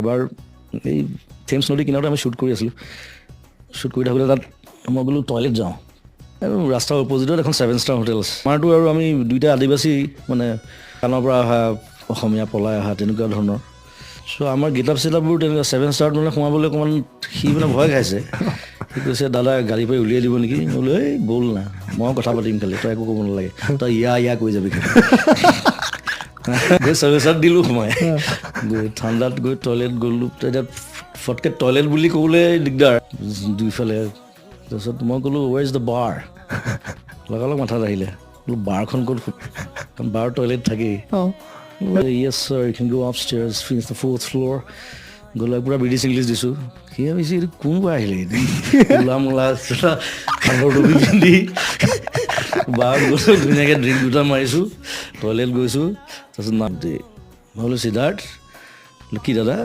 এবাৰ এই থেমছ নদী কিনাৰতে আমি শ্বুট কৰি আছিলোঁ শ্বুট কৰি থাকোঁতে তাত মই বোলো টয়লেট যাওঁ আৰু ৰাস্তাৰ অপজিটত এখন 7 ষ্টাৰ হোটেল আছে আমাৰতো আৰু আমি দুইটা আদিবাসী মানে কাণৰ পৰা অহা অসমীয়া পলাই অহা তেনেকুৱা ধৰণৰ চ' আমাৰ গেটআপ চেটআপবোৰ তেনেকুৱা 7 ষ্টাৰত মানে সোমাবলৈ অকণমান সি মানে ভয় খাইছে সি কৈছে দাদা গাড়ীৰ পৰা উলিয়াই দিব নেকি মই বোলো এই ব'ল না মই কথা পাতিম খালি তই একো ক'ব নালাগে তই ইয়া কৈ যাবি গৈ 7 ষ্টাৰত দিলোঁ সোমাই গৈ ঠাণ্ডাত গৈ টয়লেট গ'লোঁ এতিয়া ফটকৈ টয়লেট বুলি ক'বলৈ দিগদাৰ দুইফালে তাৰপিছত মই ক'লোঁ ৱেৰ ইজ দ্য বাৰ লগালগ মাথাত আহিলে বোলো বাৰখন ক'ত কাৰণ বাৰ টয়লেট থাকেই yes sir you can go upstairs finish the 4th floor গ'লে পূৰা ব্ৰিটিছ ইংলিছ দিছোঁ সি ভাবিছে এইটো কোনোবা আহিলে মূলা মূলা কাণৰ টুপি পিন্ধি বাৰ গৈছোঁ ধুনীয়াকৈ ড্ৰিংক দুটা মাৰিছোঁ টয়লেট গৈছোঁ তাৰপিছত নাম দেই মই বোলো সিদ্ধাৰ্থ কি দাদা